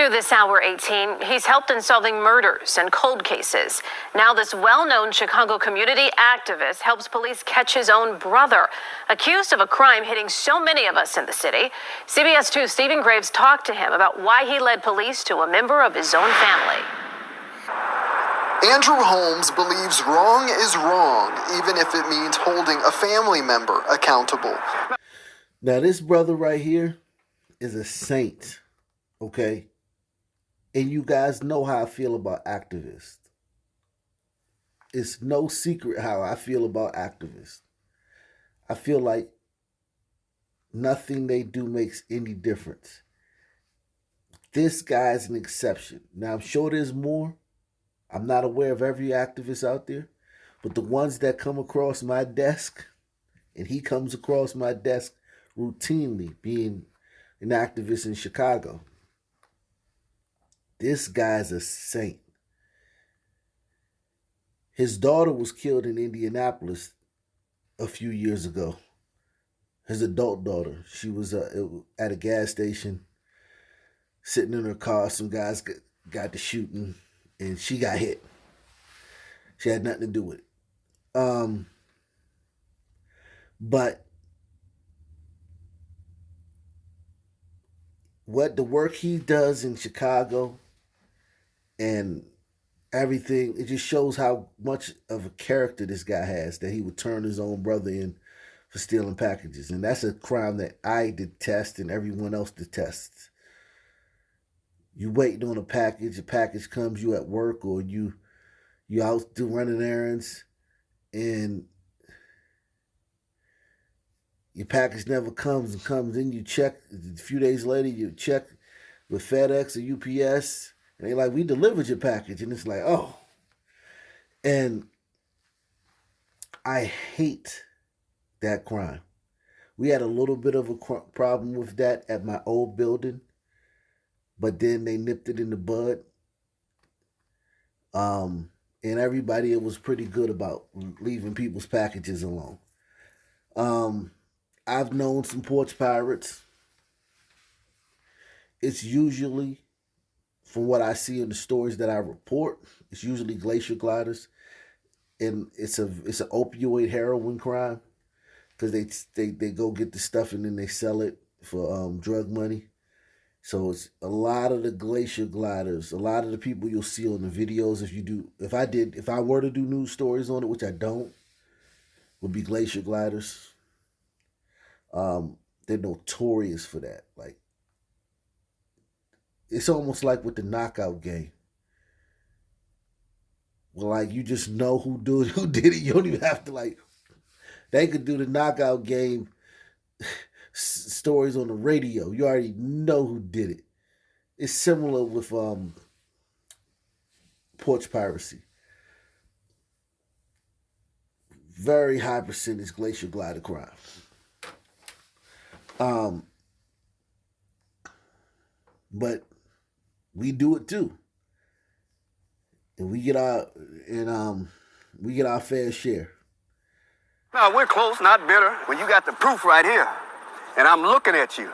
New this hour, 18, he's helped in solving murders and cold cases. Now this well-known Chicago community activist helps police catch his own brother, accused of a crime hitting so many of us in the city. CBS 2's Stephen Graves talked to him about why he led police to a member of his own family. Andrew Holmes believes wrong is wrong, even if it means holding a family member accountable. Now, this brother right here is a saint, okay? And you guys know how I feel about activists. It's no secret how I feel about activists. I feel like nothing they do makes any difference. This guy's an exception. Now, I'm sure there's more. I'm not aware of every activist out there, but the ones that come across my desk, and he comes across my desk routinely, being an activist in Chicago, this guy's a saint. His daughter was killed in Indianapolis a few years ago. His adult daughter. She was at a gas station, sitting in her car. Some guys got to shooting, and she got hit. She had nothing to do with it. But what the work he does in Chicago and everything, it just shows how much of a character this guy has, that he would turn his own brother in for stealing packages. And that's a crime that I detest and everyone else detests. You waiting on a package comes, you at work, or you out running errands, and your package never comes, then you check, a few days later, you check with FedEx or UPS, and they're like, we delivered your package. And it's like, oh. And I hate that crime. We had a little bit of a problem with that at my old building, but then they nipped it in the bud. And everybody, it was pretty good about leaving people's packages alone. I've known some porch pirates. It's usually, from what I see in the stories that I report, it's usually glacier gliders, and it's an opioid heroin crime, because they go get the stuff and then they sell it for drug money. So it's a lot of the glacier gliders, a lot of the people you'll see on the videos. If I were to do news stories on it, which I don't, would be glacier gliders. They're notorious for that. Like, it's almost like with the knockout game. Well, like, you just know who did it. You don't even have to, they could do the knockout game stories on the radio. You already know who did it. It's similar with porch piracy. Very high percentage glacier glider crime. But we do it too, and we get our fair share. No, we're close, not bitter. Well, you got the proof right here, and I'm looking at you,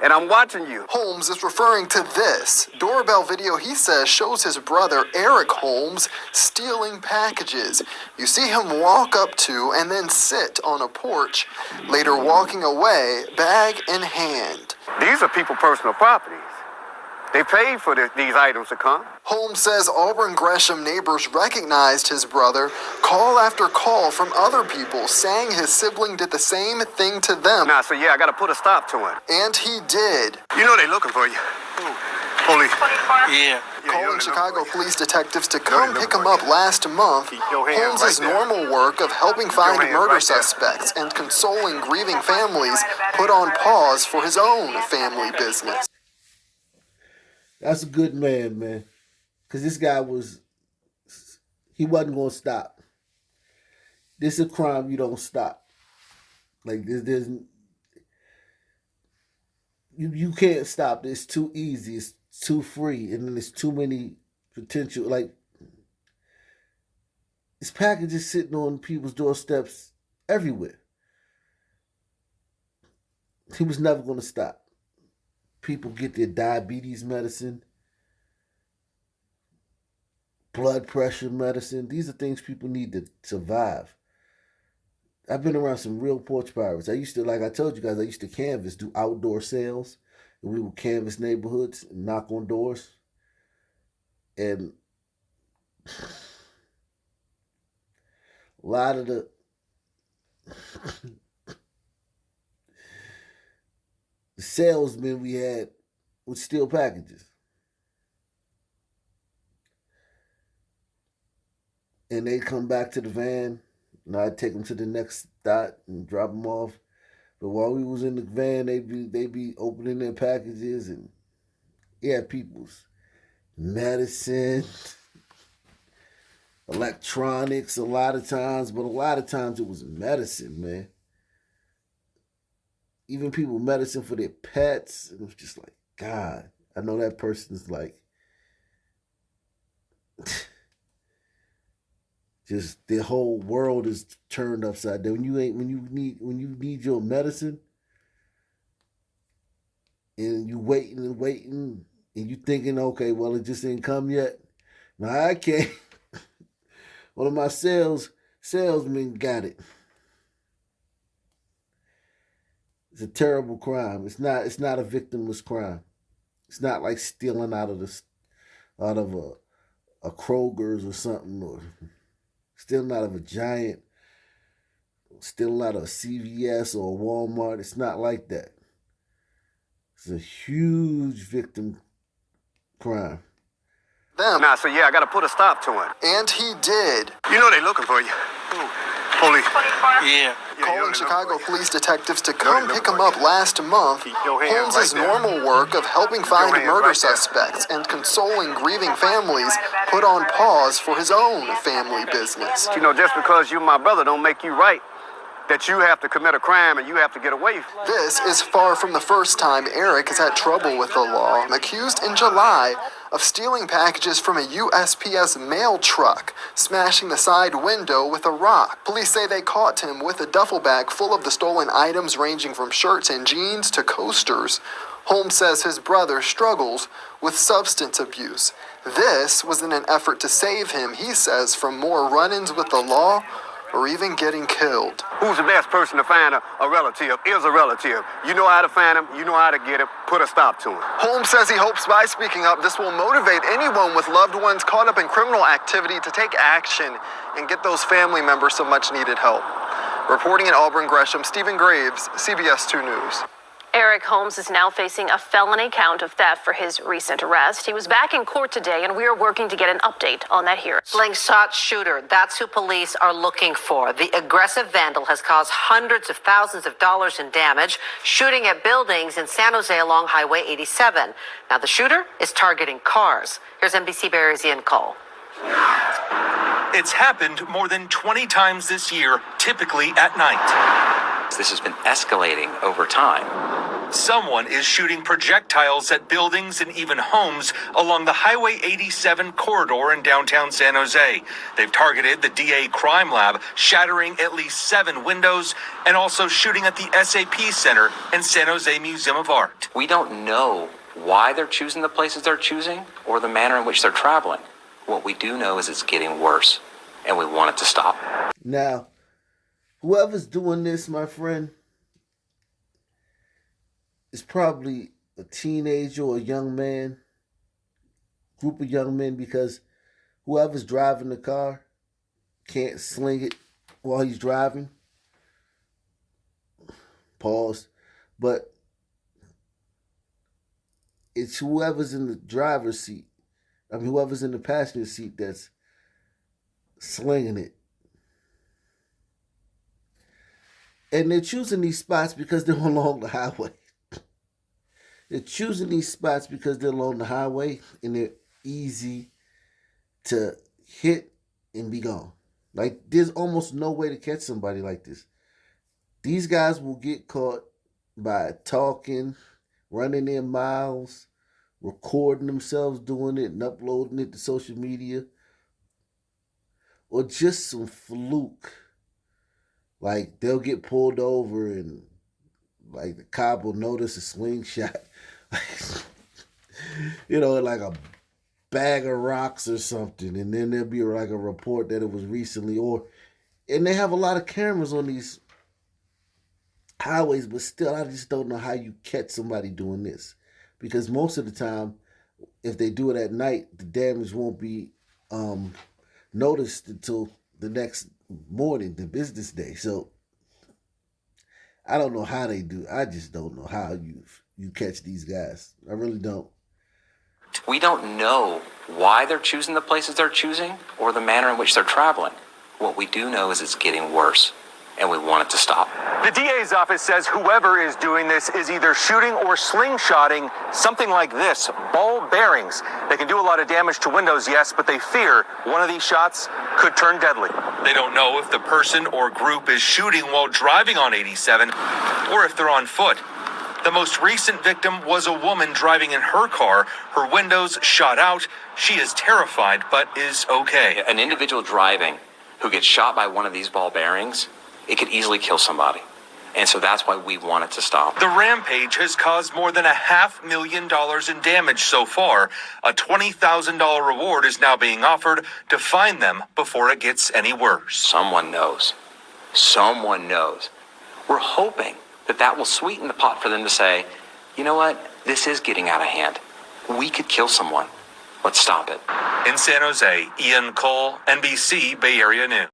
and I'm watching you. Holmes is referring to this doorbell video he says shows his brother, Eric Holmes, stealing packages. You see him walk up to and then sit on a porch, later walking away, bag in hand. These are people's personal properties. They paid for these items to come. Holmes says Auburn Gresham neighbors recognized his brother. Call after call from other people saying his sibling did the same thing to them. Nah, so yeah, I gotta put a stop to it. And he did. You know they looking for you. Police. Yeah. Calling Chicago police detectives to come pick him up last month. Holmes' normal work of helping find murder suspects and consoling grieving families put on pause for his own family business. That's a good man. Because this guy he wasn't going to stop. This is a crime you don't stop. Like, you can't stop. It's too easy. It's too free. And then there's too many potential, like, this package is sitting on people's doorsteps everywhere. He was never going to stop. People get their diabetes medicine. blood pressure medicine. These are things people need to survive. I've been around some real porch pirates. I used to, like I told you guys, I used to canvas, do outdoor sales. And we would canvas neighborhoods and knock on doors. And a lot of the salesmen we had would steal packages. And they'd come back to the van, and I'd take them to the next dot and drop them off. But while we was in the van, they'd be opening their packages, and people's medicine, electronics a lot of times, but a lot of times it was medicine, man. Even people medicine for their pets. And it was just like, God, I know that person's like, just their whole world is turned upside down. When you need your medicine, and you waiting and you thinking, okay, well, it just ain't come yet. Now I can't. One of my salesmen got it. It's a terrible crime. It's not a victimless crime. It's not like stealing out of a Kroger's or something, or stealing out of a Giant, stealing out of a CVS or a Walmart. It's not like that. It's a huge victim crime. Them. Nah, so yeah, I gotta put a stop to it. And he did. You know they looking for you. Police. Yeah. Calling Chicago police detectives to come pick him up last month, Holmes' normal work of helping find murder suspects and consoling grieving families put on pause for his own family business. You know, just because you're my brother don't make you right. That you have to commit a crime and you have to get away. This is far from the first time Eric has had trouble with the law. Accused in July of stealing packages from a USPS mail truck, smashing the side window with a rock. Police say they caught him with a duffel bag full of the stolen items ranging from shirts and jeans to coasters. Holmes says his brother struggles with substance abuse. This was in an effort to save him, he says, from more run-ins with the law or even getting killed. Who's the best person to find a relative is a relative. You know how to find him, you know how to get him, put a stop to him. Holmes says he hopes by speaking up, this will motivate anyone with loved ones caught up in criminal activity to take action and get those family members some much needed help. Reporting in Auburn, Gresham, Stephen Graves, CBS 2 News. Eric Holmes is now facing a felony count of theft for his recent arrest. He was back in court today, and we are working to get an update on that hearing. Slingshot shooter, that's who police are looking for. The aggressive vandal has caused hundreds of thousands of dollars in damage, shooting at buildings in San Jose along Highway 87. Now, the shooter is targeting cars. Here's NBC Barry's Ian Cole. It's happened more than 20 times this year, typically at night. This has been escalating over time. Someone is shooting projectiles at buildings and even homes along the Highway 87 corridor in downtown San Jose. They've targeted the DA crime lab, shattering at least 7 windows, and also shooting at the SAP Center and San Jose Museum of Art. We don't know why they're choosing the places they're choosing or the manner in which they're traveling. What we do know is it's getting worse, and we want it to stop. Now, whoever's doing this, my friend, is probably a teenager or a young man, group of young men, because whoever's driving the car can't sling it while he's driving. Pause. But it's whoever's in the driver's seat. I mean, whoever's in the passenger seat that's slinging it. And they're choosing these spots because they're along the highway. They're choosing these spots because they're along the highway and they're easy to hit and be gone. Like, there's almost no way to catch somebody like this. These guys will get caught by talking, running their mouths, recording themselves doing it and uploading it to social media, or just some fluke. Like, they'll get pulled over and, like, the cop will notice a slingshot. You know, like a bag of rocks or something, and then there'll be like a report that it was recently, and they have a lot of cameras on these highways, but still, I just don't know how you catch somebody doing this, because most of the time, if they do it at night, the damage won't be noticed until the next morning, the business day. So I don't know how they do. I just don't know how you catch these guys. I really don't. We don't know why they're choosing the places they're choosing or the manner in which they're traveling. What we do know is it's getting worse, and we want it to stop. The DA's office says whoever is doing this is either shooting or slingshotting something like this, ball bearings. They can do a lot of damage to windows, yes, but they fear one of these shots could turn deadly. They don't know if the person or group is shooting while driving on 87 or if they're on foot. The most recent victim was a woman driving in her car. Her windows shot out. She is terrified, but is okay. An individual driving who gets shot by one of these ball bearings, it could easily kill somebody. And so that's why we want it to stop. The rampage has caused more than $500,000 in damage so far. A $20,000 reward is now being offered to find them before it gets any worse. Someone knows. Someone knows. We're hoping that will sweeten the pot for them to say, you know what, this is getting out of hand. We could kill someone. Let's stop it. In San Jose, Ian Cole, NBC Bay Area News.